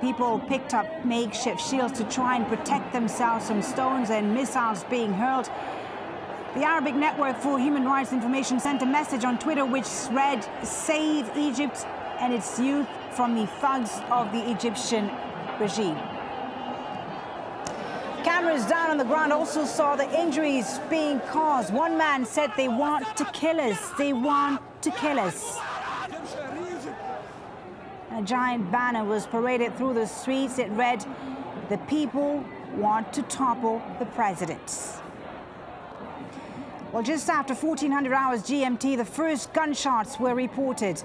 People picked up makeshift shields to try and protect themselves from stones and missiles being hurled. The Arabic Network for Human Rights Information sent a message on Twitter which read, "Save Egypt and its youth from the thugs of the Egyptian regime." Cameras down on the ground also saw the injuries being caused. One man said, "They want to kill us. They want to kill us." A giant banner was paraded through the streets. It read, "The people want to topple the president." Well, just after 1400 hours GMT, the first gunshots were reported.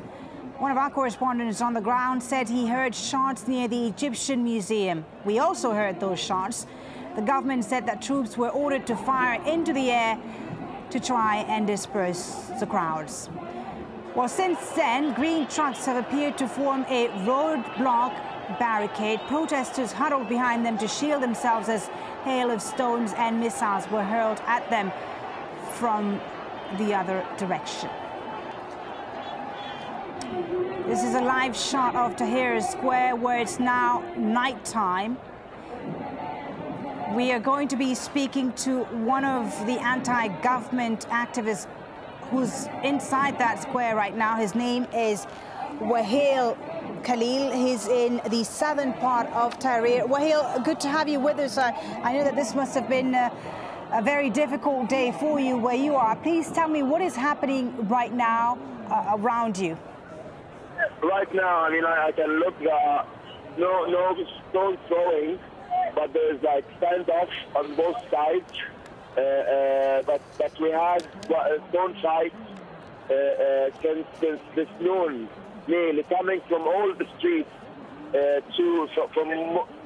One of our correspondents on the ground said he heard shots near the Egyptian Museum. We also heard those shots. The government said that troops were ordered to fire into the air to try and disperse the crowds. Well, since then, green trucks have appeared to form a roadblock barricade. Protesters huddled behind them to shield themselves as hail of stones and missiles were hurled at them from the other direction. This is a live shot of Tahrir Square, where it's now nighttime. We are going to be speaking to one of the anti-government activists who's inside that square right now. His name is Waheil Khalil. He's in the southern part of Tahrir. Waheil, good to have you with us. I know that this must have been a very difficult day for you where you are. Please tell me what is happening right now around you. Right now, I mean, I can look, no stone throwing, but there's like standoff on both sides. But we had stone fights since this noon, nearly coming from all the streets from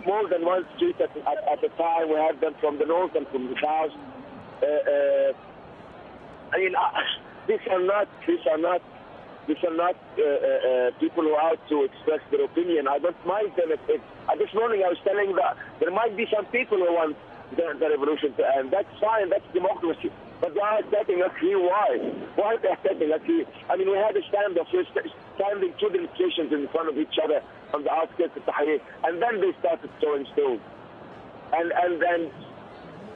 more than one street at a time. We had them from the north and from the south. I mean, these are not people who are out to express their opinion. I don't mind them. This morning I was telling that there might be some people who want the revolution to end. That's fine. That's democracy. But they are attacking us here. Why? Why are they attacking us here? I mean, we had a standoff. We're standing two demonstrations in front of each other on the outskirts of Tahrir, and then they started throwing stones. And then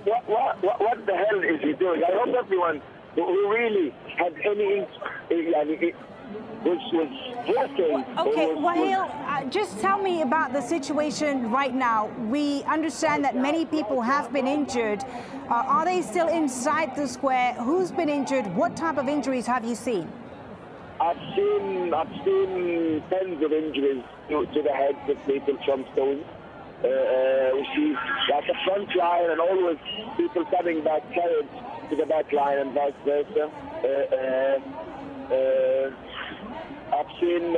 what the hell is he doing? I hope everyone who really had any was working. Okay, Waheil, just tell me about the situation right now. We understand that many people have been injured. Are they still inside the square? Who's been injured? What type of injuries have you seen? I've seen tens of injuries to the heads of people from stones. We see at the front line and always people coming back carried to the back line and vice versa. I've seen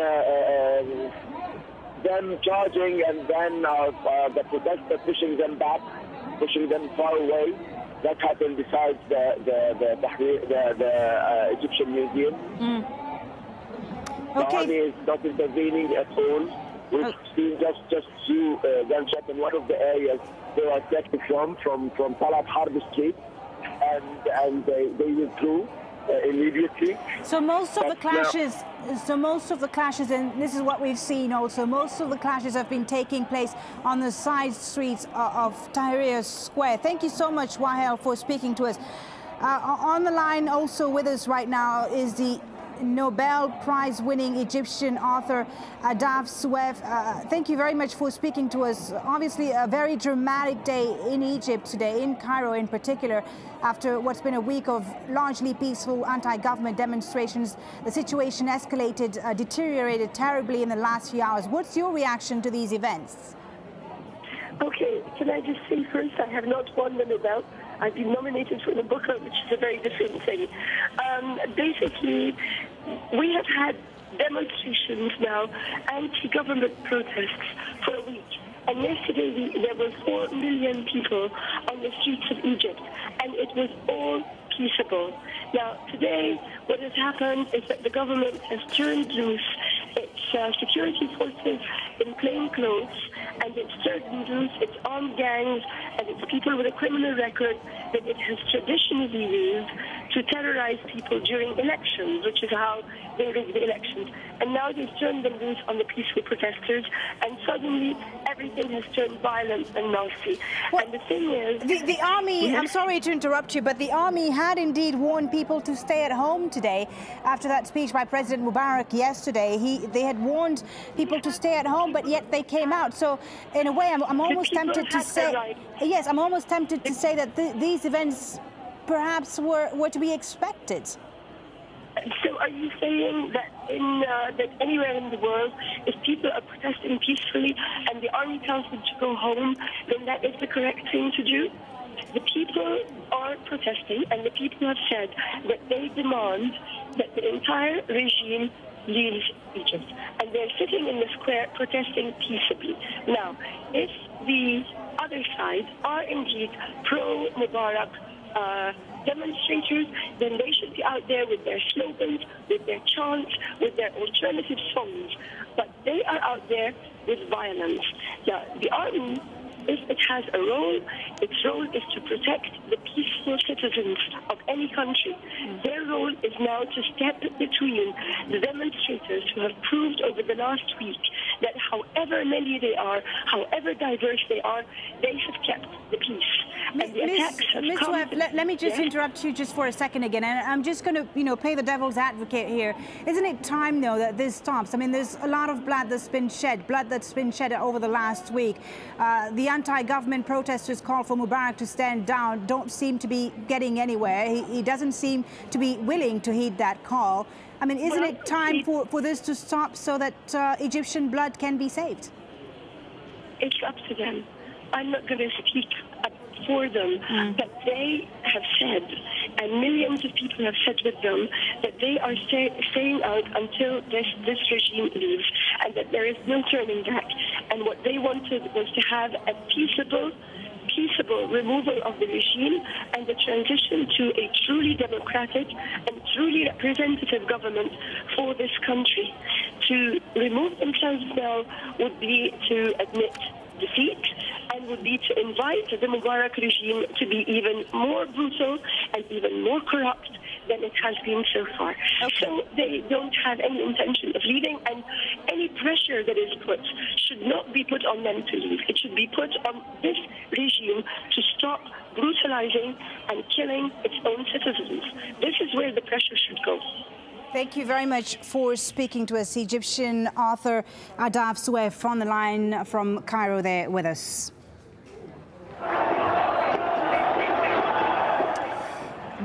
them charging and then the protesters pushing them back, pushing them far away. That happened besides the Egyptian Museum. The army is not intervening at all. We've seen just few gunshots in one of the areas they were attacking from Talat Harb Street, and they withdrew immediately. So most of the clashes, and this is what we've seen also, most of the clashes have been taking place on the side streets of Tahrir Square. Thank you so much, Waheil, for speaking to us. On the line also with us right now is the Nobel Prize-winning Egyptian author Adaf Souef. Thank you very much for speaking to us. Obviously, a very dramatic day in Egypt today, in Cairo in particular, after what's been a week of largely peaceful anti-government demonstrations. The situation escalated, deteriorated terribly in the last few hours. What's your reaction to these events? Okay, can I just say first, I have not won the Nobel. I've been nominated for the Booker, which is a very different thing. Basically, we have had demonstrations now, anti-government protests for a week. And yesterday there were 4 million people on the streets of Egypt, and it was all peaceable. Now, today, what has happened is that the government has turned loose its security forces in plain clothes, and it's turned loose its armed gangs and its people with a criminal record that it has traditionally used to terrorize people during elections, which is how they rig the elections. And now they've turned them loose on the peaceful protesters, and suddenly everything has turned violent and nasty. Well, and the thing is... The army, I'm sorry to interrupt you, but the army had indeed warned people to stay at home today after that speech by President Mubarak yesterday. They had warned people to stay at home, but yet they came out. So in a way, I'm almost tempted to say... Yes, I'm almost tempted to say that these events perhaps were to be expected. So are you saying that that anywhere in the world, if people are protesting peacefully and the army tells them to go home, then that is the correct thing to do? The people are protesting, and the people have said that they demand that the entire regime leaves Egypt. And they're sitting in the square protesting peaceably. Now, if the other side are indeed pro-Mubarak demonstrators, then they should be out there with their slogans, with their chants, with their alternative songs. But they are out there with violence. Now, the army, if it has a role, its role is to protect the peaceful citizens of any country. Their role is now to step between the demonstrators who have proved over the last week that however many they are, however diverse they are, they have kept the peace. And the attacks have come... Let me just interrupt you just for a second again, and I'm just going to, play the devil's advocate here. Isn't it time, though, that this stops? I mean, there's a lot of blood that's been shed over the last week. The anti-government protesters call for Mubarak to stand down don't seem to be getting anywhere. He doesn't seem to be willing to heed that call. I mean, isn't it time for this to stop so that Egyptian blood can be saved? It's up to them. I'm not going to speak for them, but they have said, and millions of people have said with them, that they are staying out until this regime leaves, and that there is no turning back. And what they wanted was to have a peaceable removal of the regime and the transition to a truly democratic and truly representative government for this country. To remove themselves now would be to admit defeat and would be to invite the Mubarak regime to be even more brutal and even more corrupt than it has been so far. Okay. So they don't have any intention of leaving, and any pressure that is put should not be put on them to leave. It should be put on this regime to stop brutalizing and killing its own citizens. This is where the pressure should go. Thank you very much for speaking to us. Egyptian author Adaf Suef on the line from Cairo there with us.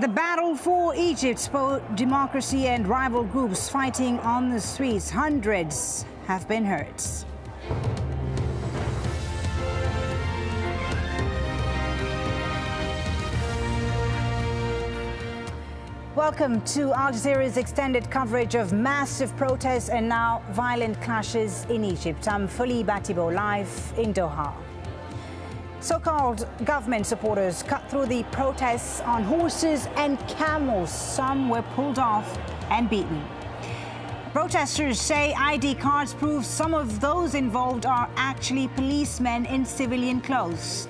The battle for Egypt, both democracy and rival groups fighting on the streets. Hundreds have been hurt. Welcome to Al Jazeera's extended coverage of massive protests and now violent clashes in Egypt. I'm Folie Batibo, live in Doha. So-called government supporters cut through the protests on horses and camels. Some were pulled off and beaten. Protesters say ID cards prove some of those involved are actually policemen in civilian clothes.